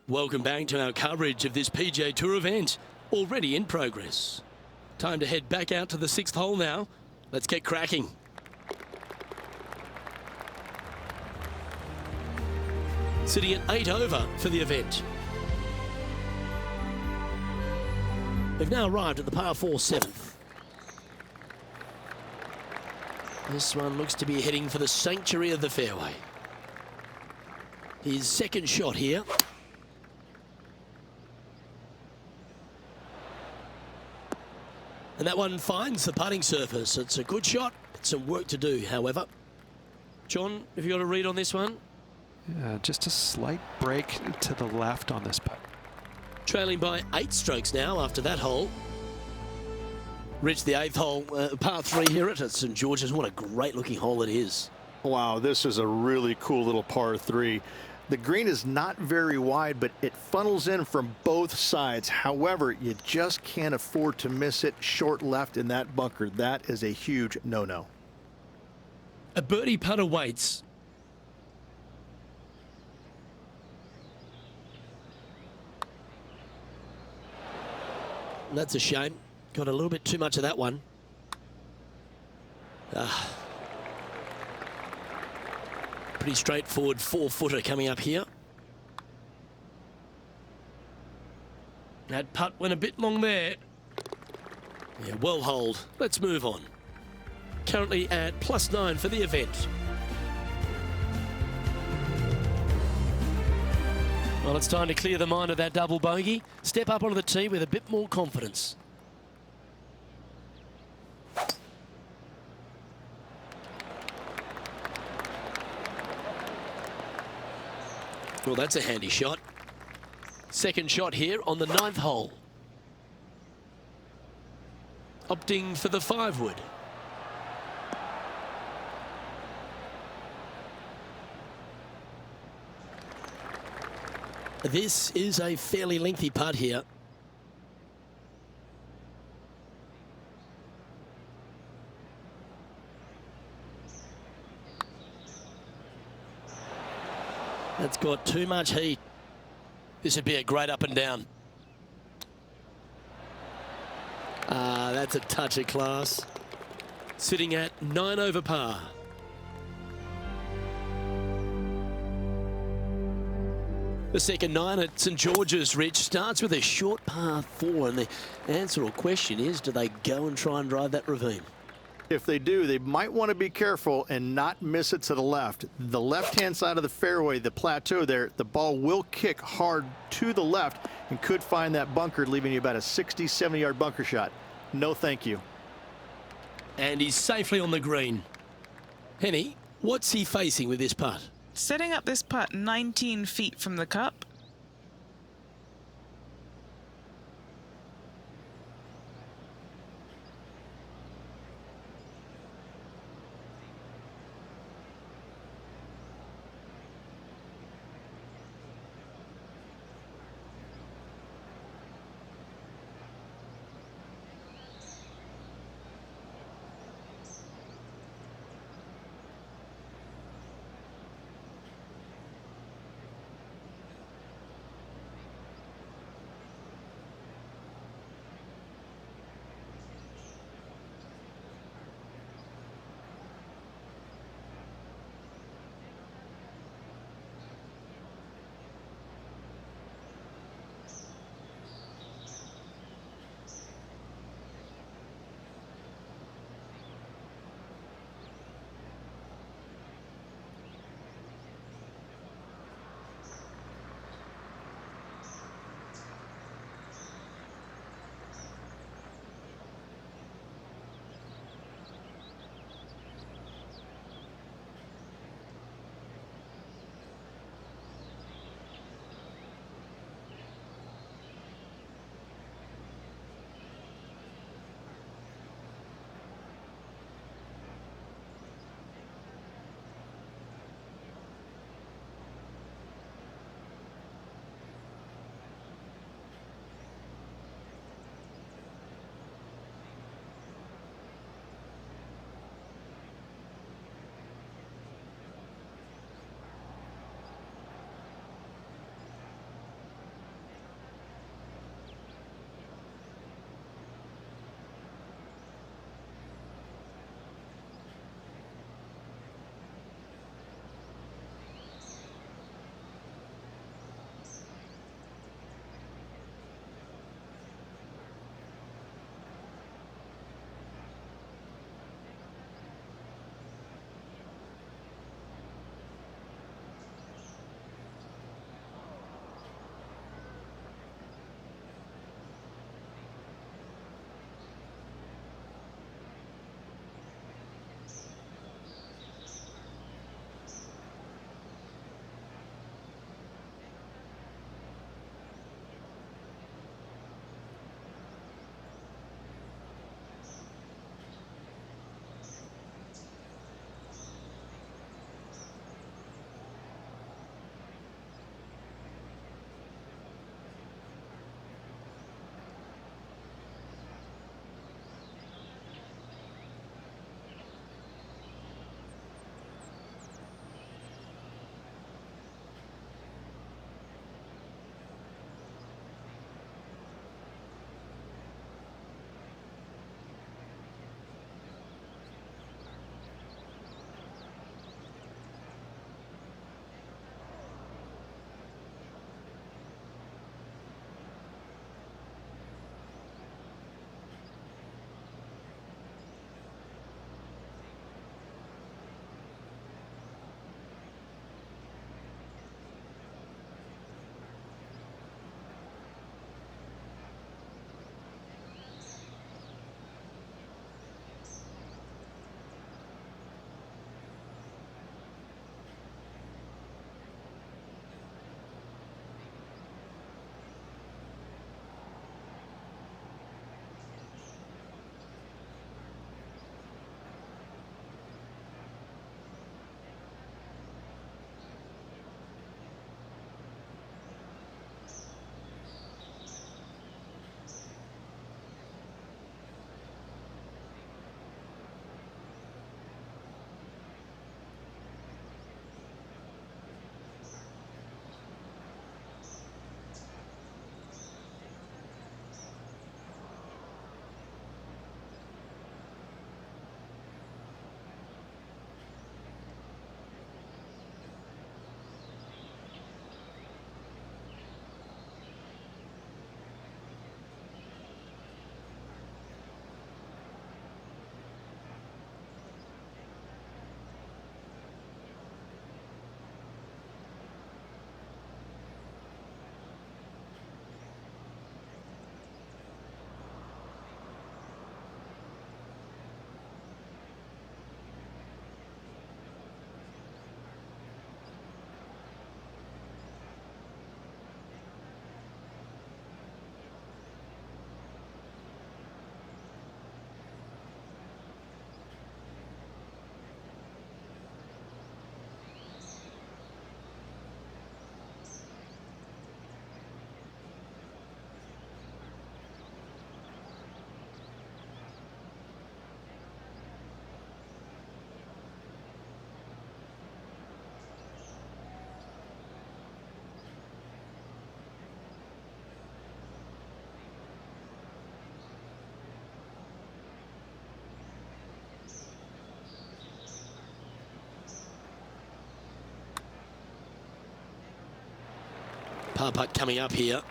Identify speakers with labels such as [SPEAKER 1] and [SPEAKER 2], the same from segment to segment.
[SPEAKER 1] Welcome back to our coverage of this PGA Tour event, already in progress. Time to head back out to the 6th hole now. Let's get cracking. Sitting at 8 over for the event. We've now arrived at the par 4 7th. This one looks to be heading for the sanctuary of the fairway. His second shot here. And that one finds the putting surface. It's a good shot. It's some work to do, however. John, have you got a read on this one?
[SPEAKER 2] Yeah, just a slight break to the left on this putt.
[SPEAKER 1] Trailing by 8 strokes now after that hole. Reached the 8th hole, par 3 here at St George's. What a great looking hole it is.
[SPEAKER 3] Wow, this is a really cool little par 3. The green is not very wide, but it funnels in from both sides. However, you just can't afford to miss it short left in that bunker. That is a huge no-no.
[SPEAKER 1] A birdie putt awaits. That's a shame. Got a little bit too much of that one. Pretty straightforward 4-footer coming up here. That putt went a bit long there. Yeah, well holed. Let's move on. Currently at +9 for the event. Well, it's time to clear the mind of that double bogey. Step up onto the tee with a bit more confidence. Well, that's a handy shot. Second shot here on the 9th hole. Opting for the 5-wood. This is a fairly lengthy putt here. That's got too much heat. This would be a great up and down. That's a touch of class. Sitting at 9 over par. The second 9 at St George's, Rich, starts with a short par 4, and the answer or question is, do they go and try and drive that ravine?
[SPEAKER 3] If they do, they might want to be careful and not miss it to the left. The left-hand side of the fairway, the plateau there, the ball will kick hard to the left and could find that bunker, leaving you about a 60, 70-yard bunker shot. No thank you.
[SPEAKER 1] And he's safely on the green. Henny, what's he facing with this putt?
[SPEAKER 4] Setting up this putt 19 feet from the cup.
[SPEAKER 1] Par putt coming up here.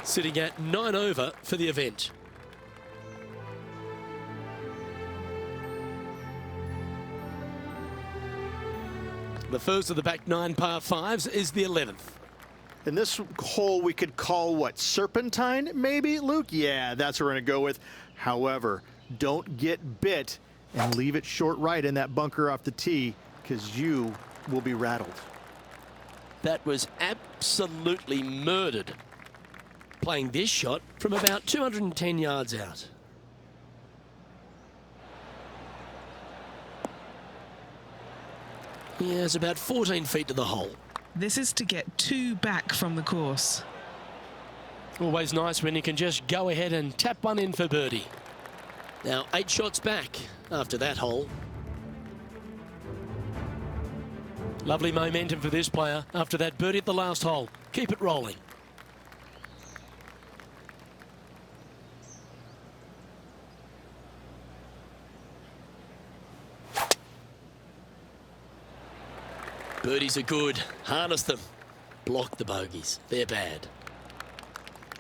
[SPEAKER 1] Sitting at 9 over for the event. The first of the back 9 par 5s is the 11th.
[SPEAKER 3] And this hole we could call what, serpentine maybe, Luke? Yeah, that's what we're going to go with. However, don't get bit and leave it short right in that bunker off the tee, because you will be rattled.
[SPEAKER 1] That was absolutely murdered. Playing this shot from about 210 yards out. Yeah, it's about 14 feet to the hole.
[SPEAKER 4] This is to get 2 back from the course.
[SPEAKER 1] Always nice when you can just go ahead and tap one in for birdie. Now 8 shots back after that hole. Lovely momentum for this player after that birdie at the last hole. Keep it rolling. Birdies are good. Harness them. Block the bogeys. They're bad.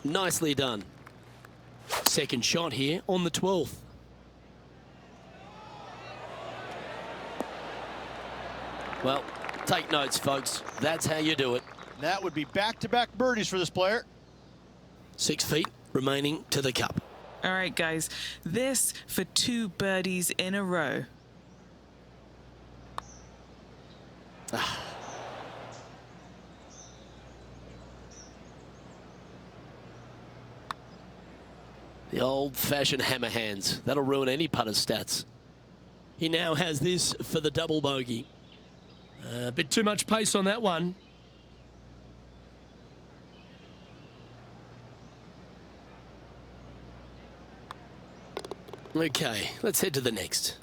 [SPEAKER 1] Nicely done. Second shot here on the 12th. Well, take notes, folks. That's how you do it.
[SPEAKER 3] That would be back-to-back birdies for this player.
[SPEAKER 1] 6 feet remaining to the cup.
[SPEAKER 4] All right, guys. This for 2 birdies in a row.
[SPEAKER 1] The old-fashioned hammer hands. That'll ruin any putter's stats. He now has this for the double bogey. A bit too much pace on that one. Okay, let's head to the next.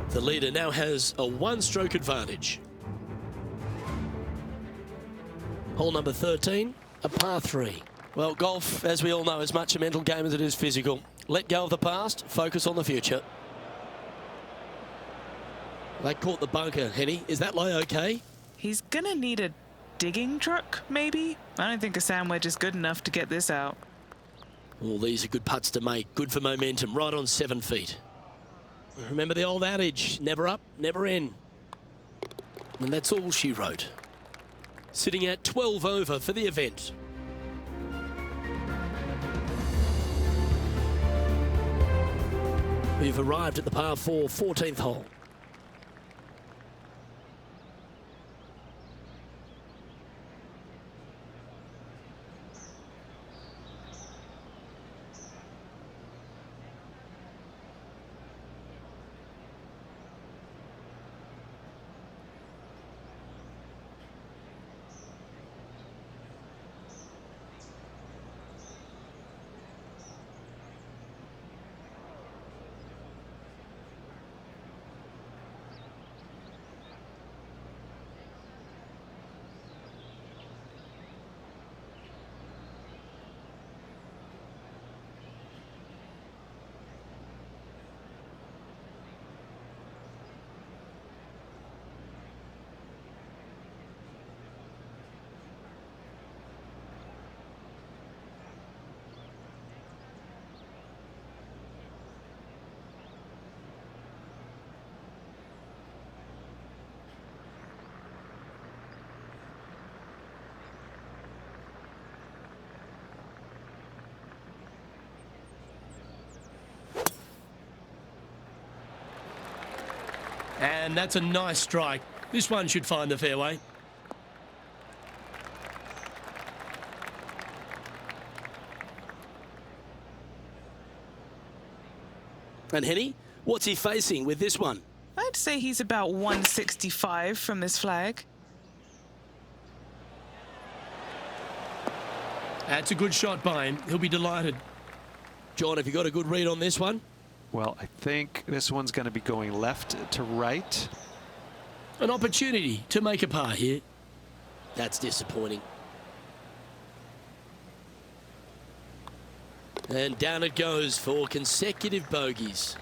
[SPEAKER 1] The leader now has a 1-stroke advantage. Hole number 13, a par 3. Well, golf, as we all know, is much a mental game as it is physical. Let go of the past, focus on the future. They caught the bunker, Henny. Is that lie okay?
[SPEAKER 4] He's gonna need a digging truck, maybe? I don't think a sand wedge is good enough to get this out.
[SPEAKER 1] Well, these are good putts to make. Good for momentum, right on 7 feet. Remember the old adage, never up, never in. And that's all she wrote. Sitting at 12 over for the event. We've arrived at the par 4 14th hole. And that's a nice strike. This one should find the fairway. And Henny, what's he facing with this one?
[SPEAKER 4] I'd say he's about 165 from this flag.
[SPEAKER 1] That's a good shot by him. He'll be delighted. John, have you got a good read on this one?
[SPEAKER 2] Well, I think this one's going to be going left to right.
[SPEAKER 1] An opportunity to make a par here. That's disappointing. And down it goes for consecutive bogeys.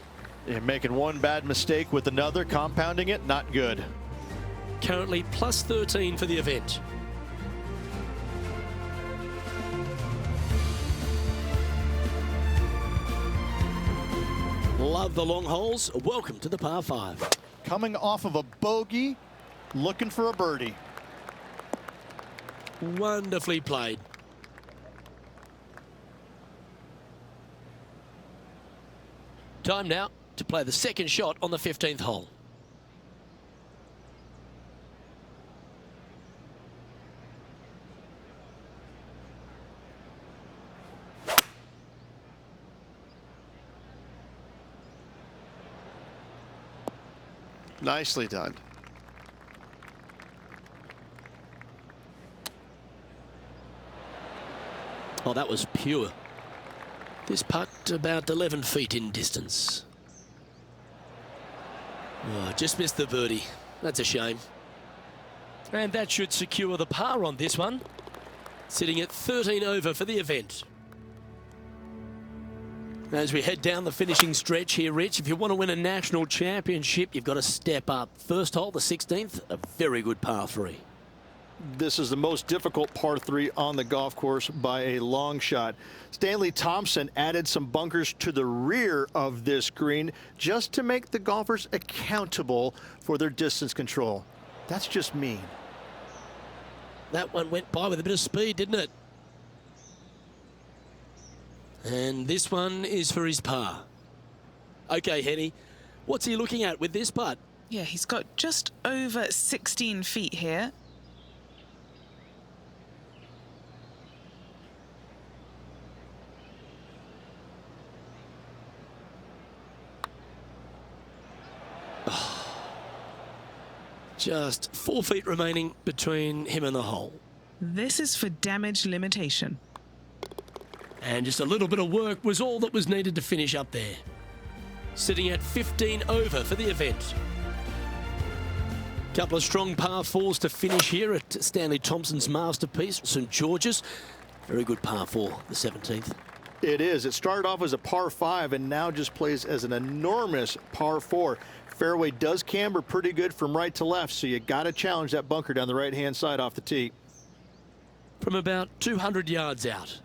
[SPEAKER 3] You're making one bad mistake with another, compounding it, not good.
[SPEAKER 1] Currently plus 13 for the event. Love the long holes. Welcome to the par 5.
[SPEAKER 3] Coming off of a bogey, looking for a birdie.
[SPEAKER 1] Wonderfully played. Time now to play the second shot on the 15th hole.
[SPEAKER 5] Nicely done.
[SPEAKER 1] Oh, that was pure. This putt about 11 feet in distance. Oh, just missed the birdie. That's a shame. And that should secure the par on this one. Sitting at 13 over for the event. As we head down the finishing stretch here, Rich, if you want to win a national championship, you've got to step up. First hole, the 16th, a very good par 3.
[SPEAKER 3] This is the most difficult par 3 on the golf course by a long shot. Stanley Thompson added some bunkers to the rear of this green just to make the golfers accountable for their distance control. That's just mean.
[SPEAKER 1] That one went by with a bit of speed, didn't it? And this one is for his par. Okay, Henny, what's he looking at with this putt?
[SPEAKER 4] Yeah, he's got just over 16 feet here.
[SPEAKER 1] Just 4 feet remaining between him and the hole.
[SPEAKER 4] This is for damage limitation.
[SPEAKER 1] And just a little bit of work was all that was needed to finish up there. Sitting at 15 over for the event. Couple of strong par 4s to finish here at Stanley Thompson's masterpiece, St George's. Very good par 4, the 17th.
[SPEAKER 3] It is. It started off as a par 5 and now just plays as an enormous par 4. Fairway does camber pretty good from right to left, so you got to challenge that bunker down the right-hand side off the tee.
[SPEAKER 1] From about 200 yards out.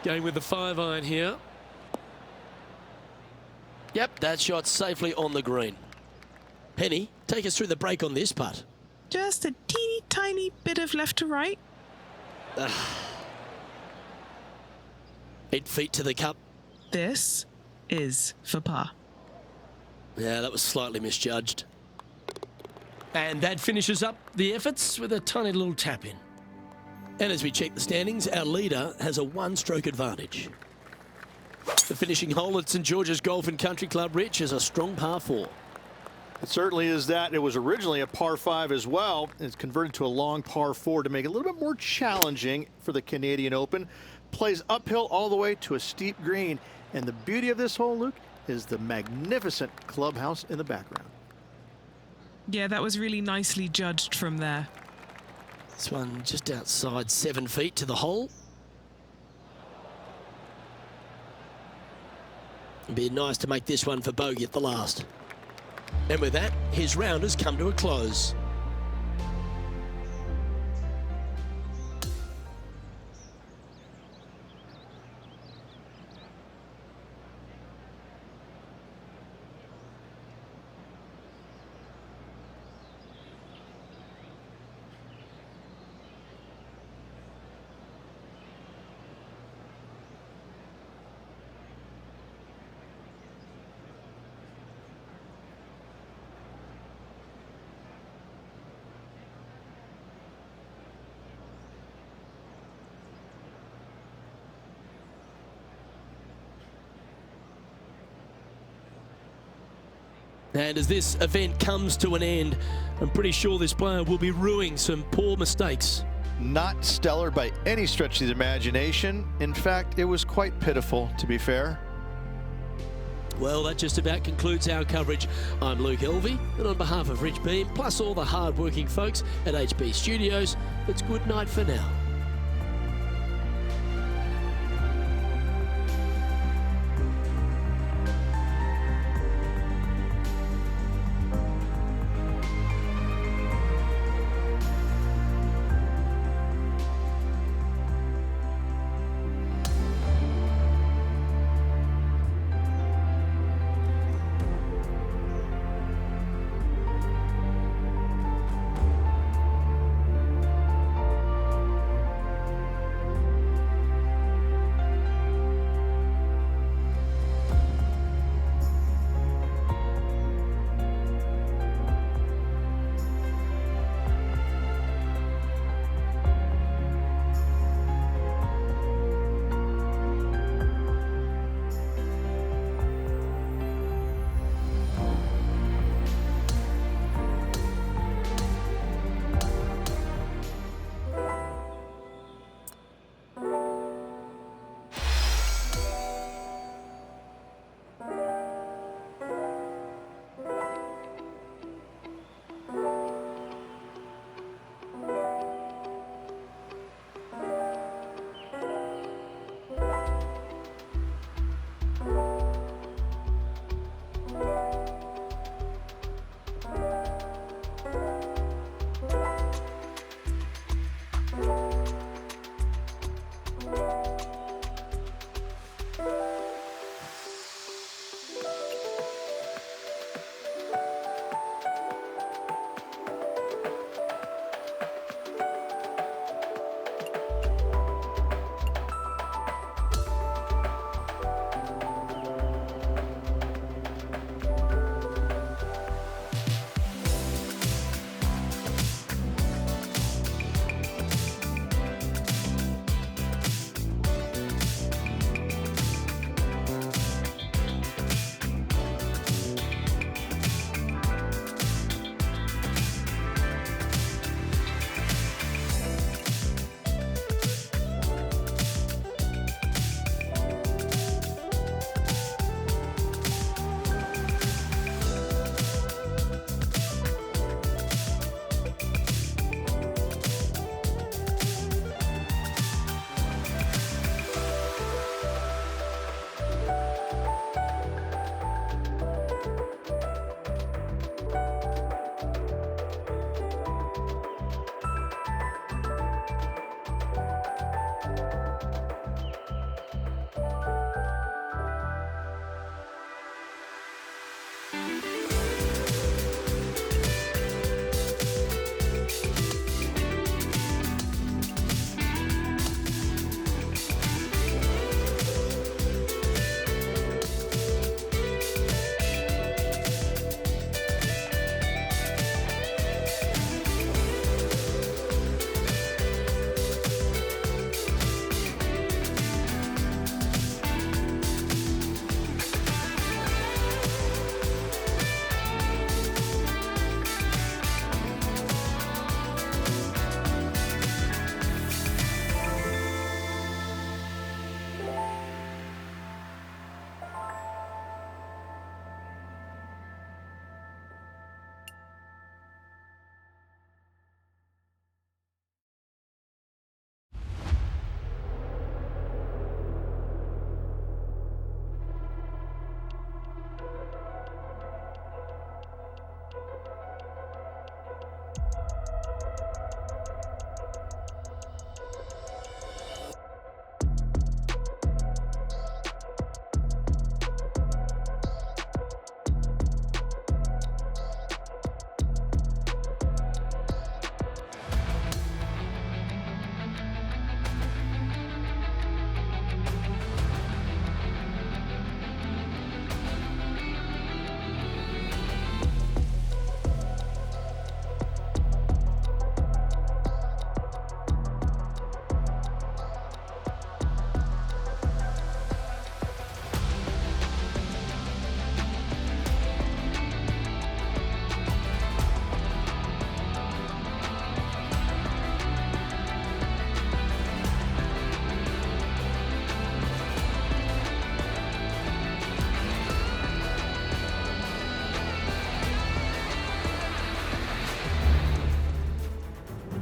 [SPEAKER 1] Going with the 5-iron here. Yep, that shot safely on the green. Penny, take us through the break on this putt.
[SPEAKER 4] Just a teeny tiny bit of left to right.
[SPEAKER 1] 8 feet to the cup.
[SPEAKER 4] This is for par.
[SPEAKER 1] Yeah, that was slightly misjudged. And that finishes up the efforts with a tiny little tap in. And as we check the standings, our leader has a 1-stroke advantage. The finishing hole at St George's Golf and Country Club, Rich, is a strong par 4.
[SPEAKER 3] It certainly is that. It was originally a par 5 as well. It's converted to a long par 4 to make it a little bit more challenging for the Canadian Open. Plays uphill all the way to a steep green. And the beauty of this hole, Luke, is the magnificent clubhouse in the background.
[SPEAKER 4] Yeah, that was really nicely judged from there.
[SPEAKER 1] This one just outside 7 feet to the hole. It'd be nice to make this one for bogey at the last. And with that, his round has come to a close. And as this event comes to an end, I'm pretty sure this player will be rueing some poor mistakes.
[SPEAKER 3] Not stellar by any stretch of the imagination. In fact, it was quite pitiful, to be fair.
[SPEAKER 1] Well, that just about concludes our coverage. I'm Luke Elvey, and on behalf of Rich Beam, plus all the hard-working folks at HB Studios, it's good night for now.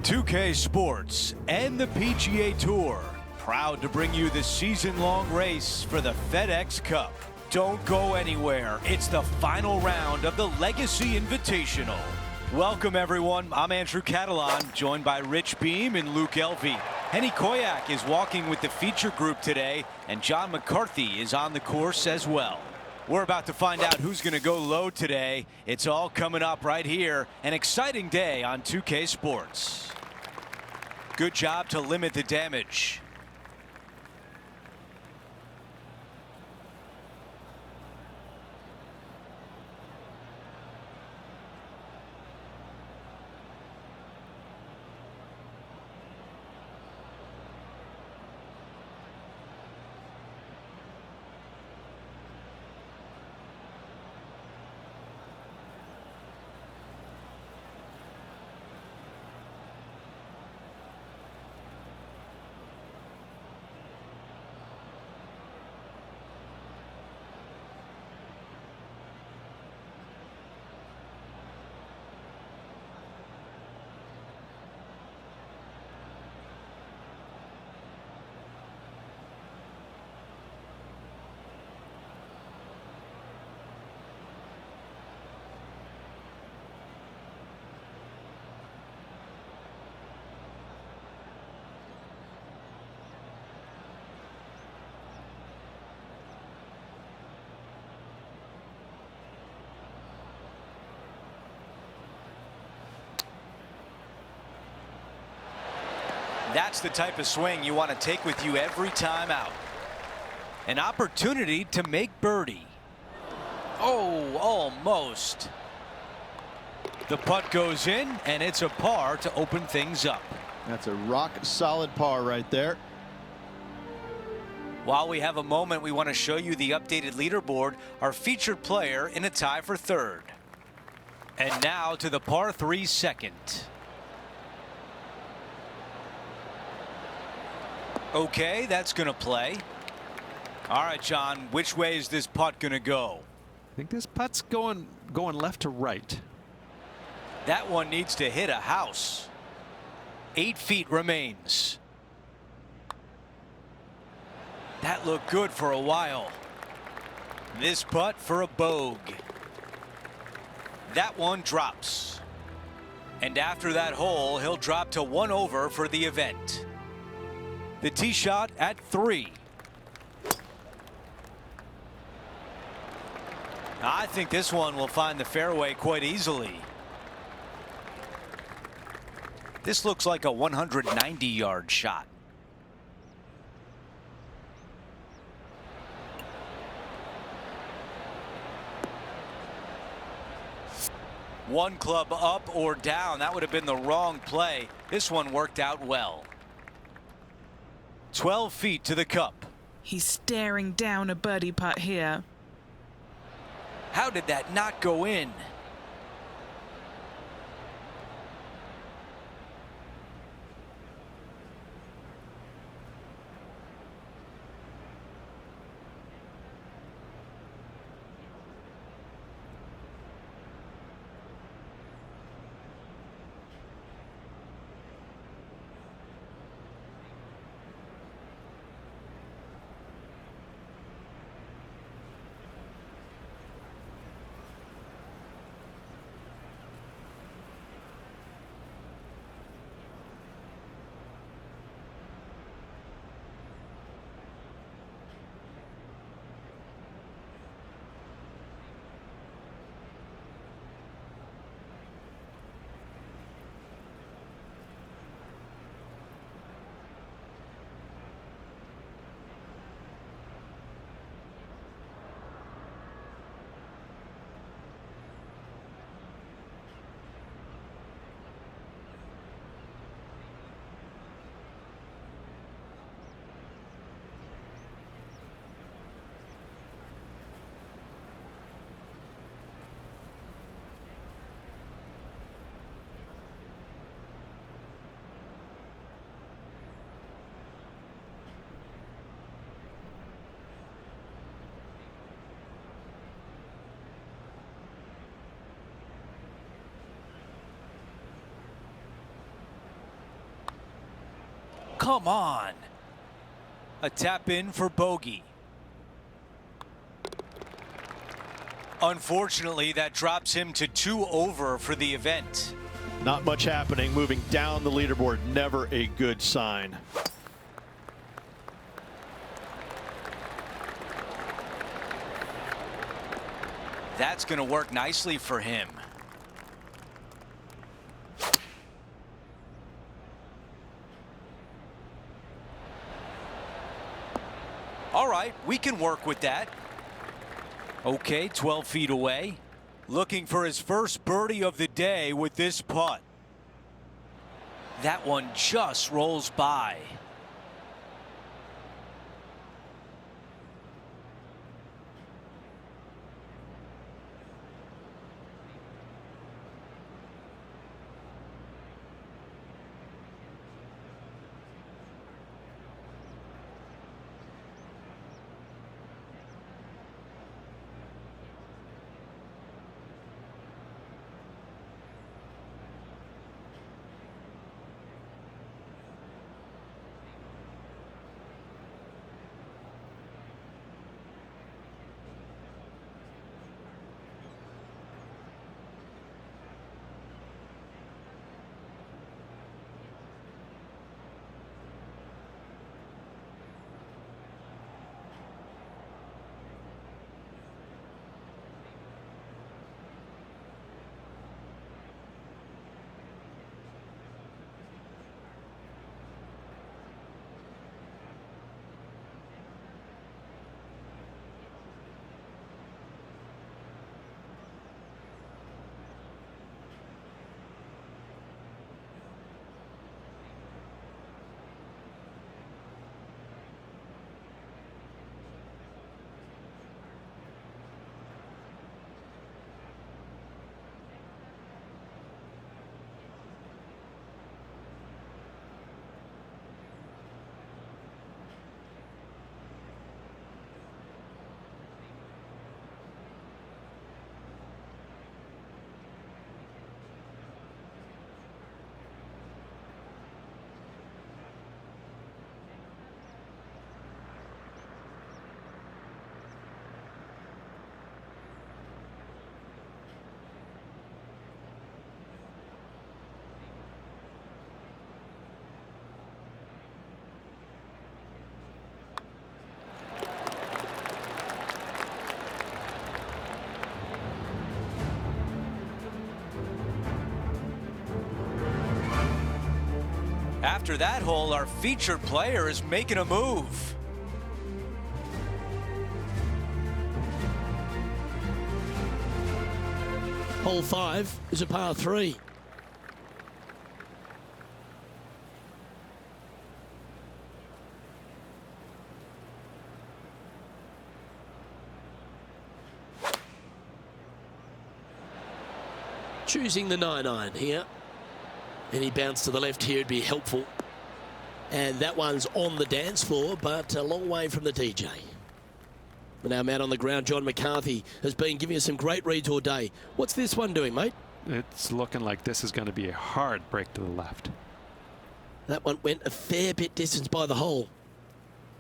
[SPEAKER 6] 2K Sports and the PGA Tour, proud to bring you the season-long race for the FedEx Cup. Don't go anywhere. It's the final round of the Legacy Invitational. Welcome, everyone. I'm Andrew Catalan, joined by Rich Beam and Luke Elvey. Henny Koyak is walking with the feature group today, and John McCarthy is on the course as well. We're about to find out who's going to go low today. It's all coming up right here. An exciting day on 2K Sports. Good job to limit the damage. That's the type of swing you want to take with you every time out. An opportunity to make birdie. Oh, almost. The putt goes in, and it's a par to open things up.
[SPEAKER 3] That's a rock solid par right there.
[SPEAKER 6] While we have a moment, we want to show you the updated leaderboard, our featured player in a tie for third. And now to the par 3 second. Okay, that's going to play. All right, John, which way is this putt going to go?
[SPEAKER 2] I think this putt's going left to right.
[SPEAKER 6] That one needs to hit a house. 8 feet remains. That looked good for a while. This putt for a bogey. That one drops. And after that hole, he'll drop to 1 over for the event. The tee shot at 3. I think this one will find the fairway quite easily. This looks like a 190-yard shot. One club up or down. That would have been the wrong play. This one worked out well. 12 feet to the cup.
[SPEAKER 4] He's staring down a birdie putt here.
[SPEAKER 6] How did that not go in? come on. A tap in for bogey. Unfortunately, that drops him to 2 over for the event.
[SPEAKER 3] Not much happening. Moving down the leaderboard, never a good sign.
[SPEAKER 6] That's going to work nicely for him. All right, we can work with that. Okay, 12 feet away. Looking for his first birdie of the day with this putt. That one just rolls by. After that hole, our featured player is making a move.
[SPEAKER 1] Hole 5 is a par 3. Choosing the 9-iron here. Any bounce to the left here would be helpful. And that one's on the dance floor, but a long way from the DJ. But now, Matt, on the ground, John McCarthy has been giving us some great reads all day. What's this one doing, mate?
[SPEAKER 2] It's looking like this is going to be a hard break to the left.
[SPEAKER 1] That one went a fair bit distance by the hole.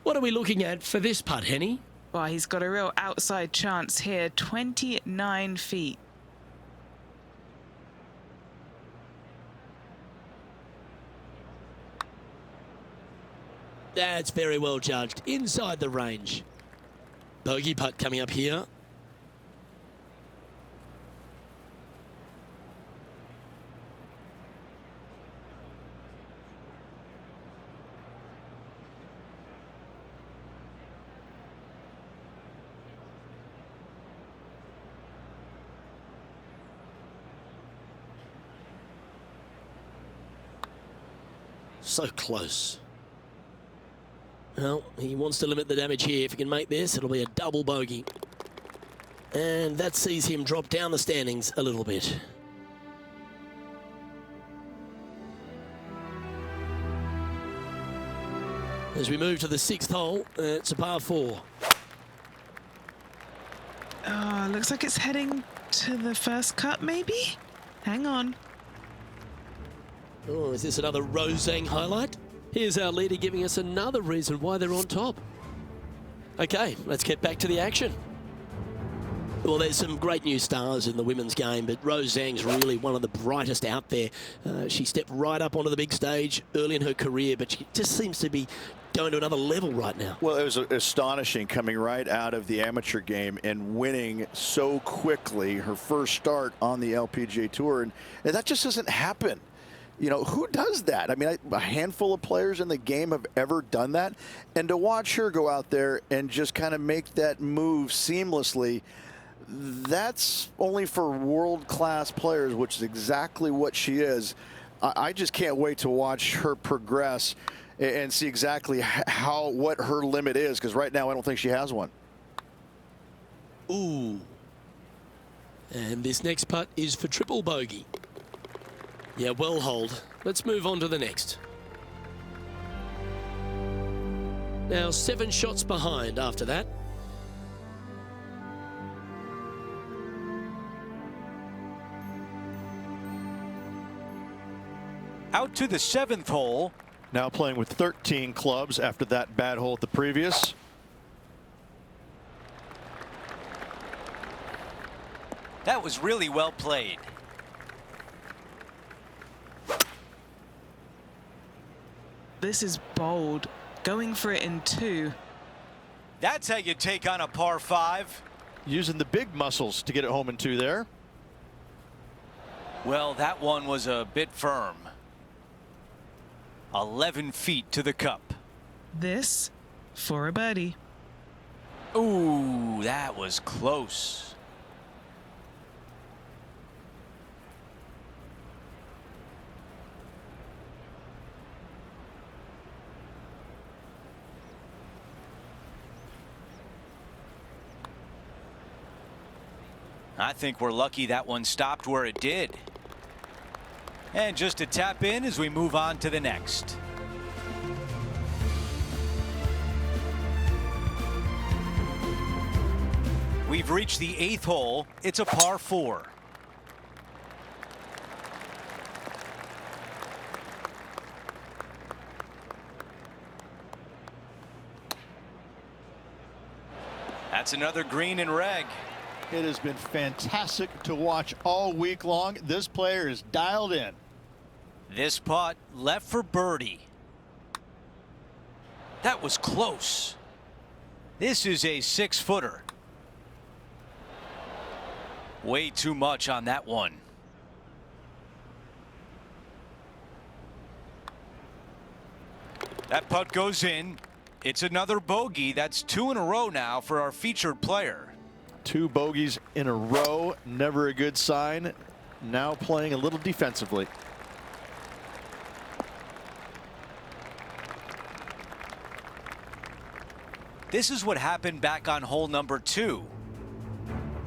[SPEAKER 1] What are we looking at for this putt, Henny?
[SPEAKER 4] Well, he's got a real outside chance here, 29 feet.
[SPEAKER 1] That's very well judged. Inside the range. Bogey putt coming up here. So close. Well, he wants to limit the damage here. If he can make this, it'll be a double bogey. And that sees him drop down the standings a little bit. As we move to the 6th hole, it's a par 4.
[SPEAKER 4] Oh, looks like it's heading to the first cut, maybe? Hang on.
[SPEAKER 1] Oh, is this another Rosang highlight? Here's our leader giving us another reason why they're on top. Okay, let's get back to the action. Well, there's some great new stars in the women's game, but Rose Zhang's really one of the brightest out there. She stepped right up onto the big stage early in her career, but she just seems to be going to another level right now.
[SPEAKER 3] Well, it was astonishing coming right out of the amateur game and winning so quickly her first start on the LPGA Tour. And that just doesn't happen. You know, who does that? I mean, a handful of players in the game have ever done that. And to watch her go out there and just kind of make that move seamlessly, that's only for world-class players, which is exactly what she is. I just can't wait to watch her progress and see exactly what her limit is, because right now I don't think she has one.
[SPEAKER 1] Ooh. And this next putt is for triple bogey. Yeah, well hold. Let's move on to the next. Now 7 shots behind after that.
[SPEAKER 6] Out to the 7th hole.
[SPEAKER 3] Now playing with 13 clubs after that bad hole at the previous.
[SPEAKER 6] That was really well played.
[SPEAKER 4] This is bold. Going for it in 2.
[SPEAKER 6] That's how you take on a par 5.
[SPEAKER 3] Using the big muscles to get it home in 2 there.
[SPEAKER 6] Well, that one was a bit firm. 11 feet to the cup.
[SPEAKER 4] This for a birdie.
[SPEAKER 6] Ooh, that was close. I think we're lucky that one stopped where it did. And just to tap in as we move on to the next. We've reached the 8th hole. It's a par 4. That's another green and reg.
[SPEAKER 3] It has been fantastic to watch all week long. This player is dialed in.
[SPEAKER 6] This putt left for birdie. That was close. This is a 6-footer. Way too much on that one. That putt goes in. It's another bogey. That's 2 in a row now for our featured player.
[SPEAKER 3] 2 bogeys in a row, never a good sign. Now playing a little defensively.
[SPEAKER 6] This is what happened back on hole number 2.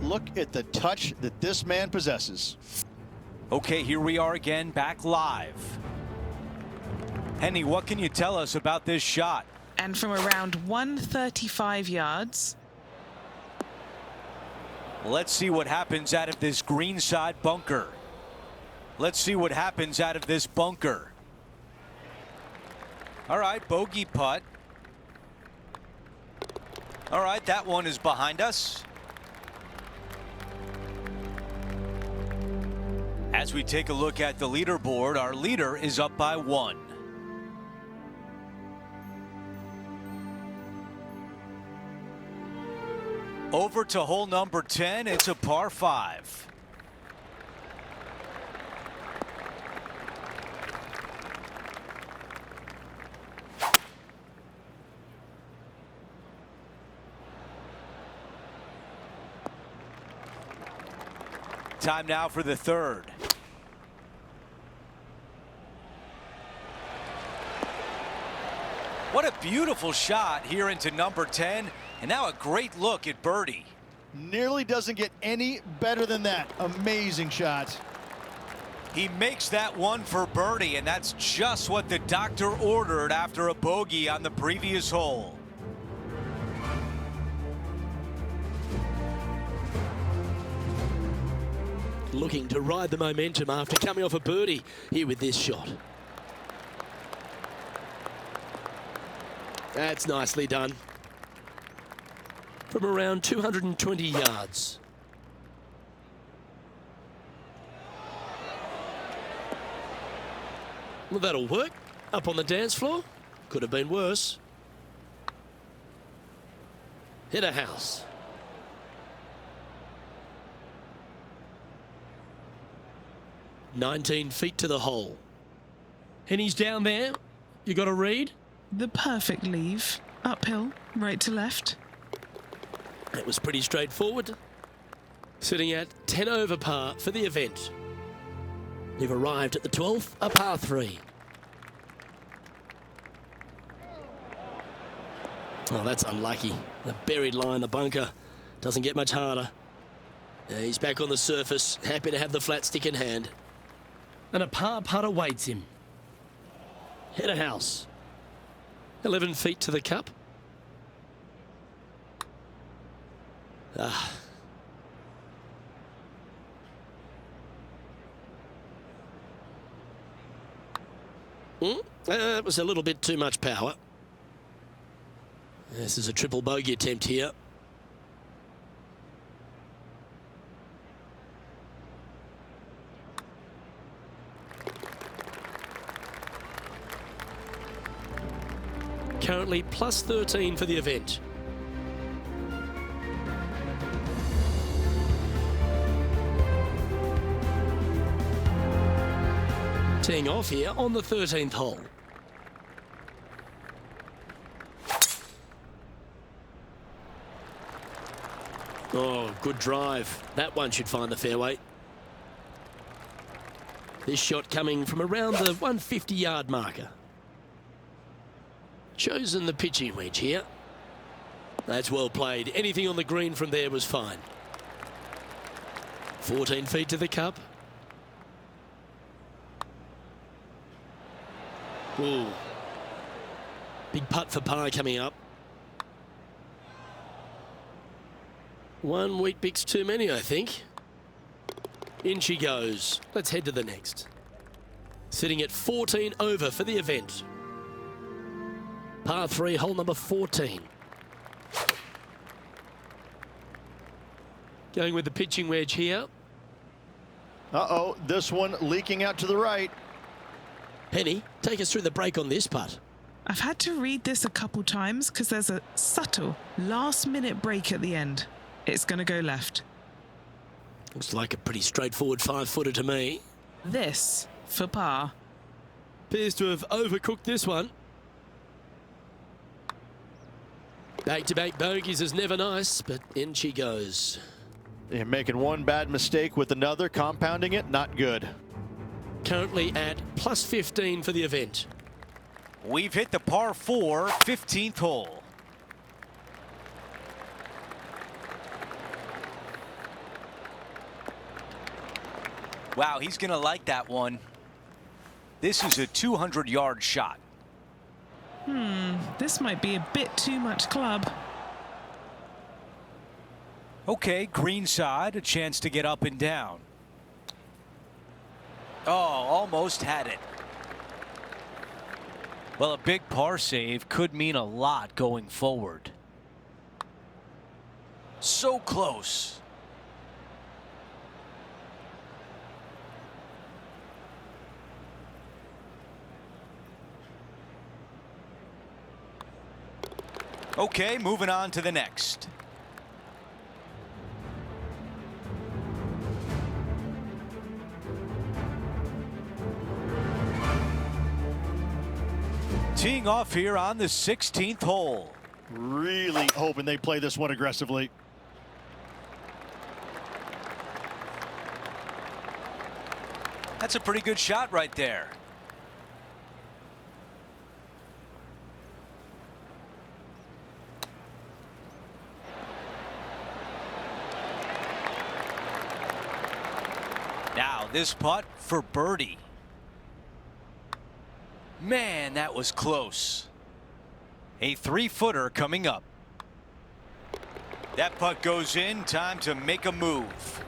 [SPEAKER 3] Look at the touch that this man possesses.
[SPEAKER 6] Okay, here we are again, back live. Henny, what can you tell us about this shot?
[SPEAKER 4] And from around 135 yards.
[SPEAKER 6] Let's see what happens out of this greenside bunker. Let's see what happens out of this bunker. All right, bogey putt. All right, that one is behind us. As we take a look at the leaderboard, our leader is up by 1. Over to hole number 10. It's a par 5. Time now for the 3rd. What a beautiful shot here into number 10. And now a great look at birdie.
[SPEAKER 3] Nearly doesn't get any better than that. Amazing shot.
[SPEAKER 6] He makes that one for birdie, and that's just what the doctor ordered after a bogey on the previous hole.
[SPEAKER 1] Looking to ride the momentum after coming off a birdie here with this shot. That's nicely done. From around 220 yards. Well, that'll work. Up on the dance floor. Could have been worse. Hit a house. "19 feet to the hole." Henny's down there. You got a read?
[SPEAKER 4] The perfect leave. Uphill, right to left.
[SPEAKER 1] It was pretty straightforward. Sitting at 10 over par for the event. You've arrived at the 12th, a par 3. Oh, that's unlucky. The buried line, the bunker, doesn't get much harder. He's back on the surface, happy to have the flat stick in hand. And a par putt awaits him. Hit a house. 11 feet to the cup. That was a little bit too much power. This is a triple bogey attempt here. Currently plus 13 for the event. Teeing off here on the 13th hole. Oh, good drive. That one should find the fairway. This shot coming from around the 150-yard marker. Chosen the pitching wedge here. That's well played. Anything on the green from there was fine. 14 feet to the cup. Ooh. Big putt for par coming up. One wheat bix too many, I think. In she goes. Let's head to the next. Sitting at 14 over for the event. Par 3, hole number 14. Going with the pitching wedge here.
[SPEAKER 3] Uh-oh, this one leaking out to the right.
[SPEAKER 1] Henny, take us through the break on this putt.
[SPEAKER 4] I've had to read this a couple times because there's a subtle last-minute break at the end. It's going to go left.
[SPEAKER 1] Looks like a pretty straightforward 5-footer to me.
[SPEAKER 4] This for par.
[SPEAKER 1] Appears to have overcooked this one. Back-to-back bogeys is never nice, but in she goes.
[SPEAKER 3] You're making one bad mistake with another, compounding it, not good.
[SPEAKER 1] Currently at plus 15 for the event.
[SPEAKER 6] We've hit the par 4, 15th hole. Wow, he's going to like that one. This is a 200-yard shot.
[SPEAKER 4] This might be a bit too much club.
[SPEAKER 6] Okay, green side, a chance to get up and down. Oh, almost had it. Well, a big par save could mean a lot going forward. So close. Okay, moving on to the next. Teeing off here on the 16th hole.
[SPEAKER 3] Really hoping they play this one aggressively.
[SPEAKER 6] That's a pretty good shot right there. Now this putt for birdie. Man, that was close. A 3-footer coming up. That putt goes in. Time to make a move.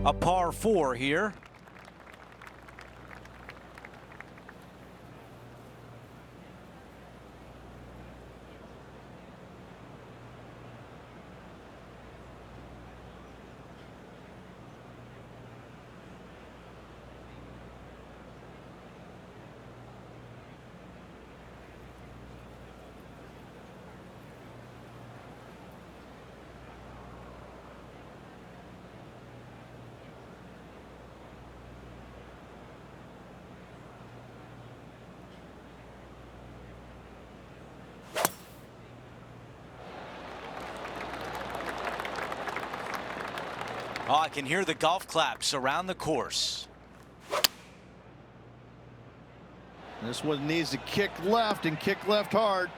[SPEAKER 6] A par 4 here. Oh, I can hear the golf claps around the course.
[SPEAKER 3] This one needs to kick left and kick left hard.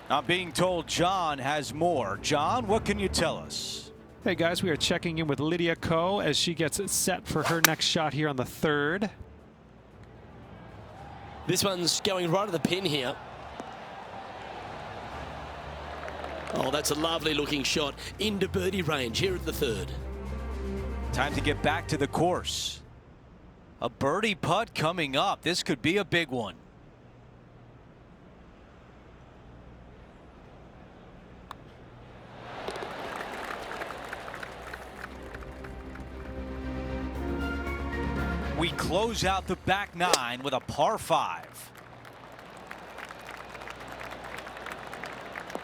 [SPEAKER 6] I'm being told John has more. John, what can you tell us?
[SPEAKER 2] Hey guys, we are checking in with Lydia Ko as she gets it set for her next shot here on the 3rd.
[SPEAKER 1] This one's going right at the pin here. Oh, that's a lovely looking shot into birdie range here at the 3rd.
[SPEAKER 6] Time to get back to the course. A birdie putt coming up. This could be a big one. We close out the back 9 with a par 5.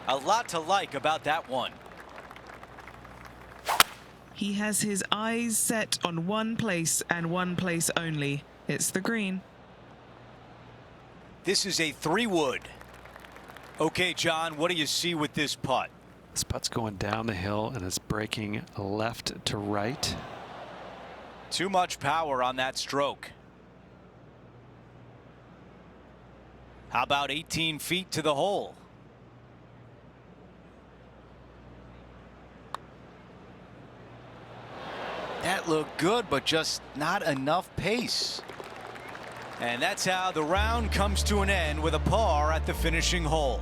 [SPEAKER 6] A lot to like about that one.
[SPEAKER 4] He has his eyes set on one place and one place only. It's the green.
[SPEAKER 6] This is a 3-wood. Okay, John, what do you see with this putt?
[SPEAKER 2] This putt's going down the hill and it's breaking left to right.
[SPEAKER 6] Too much power on that stroke. How about 18 feet to the hole? That looked good, but just not enough pace. And that's how the round comes to an end with a par at the finishing hole.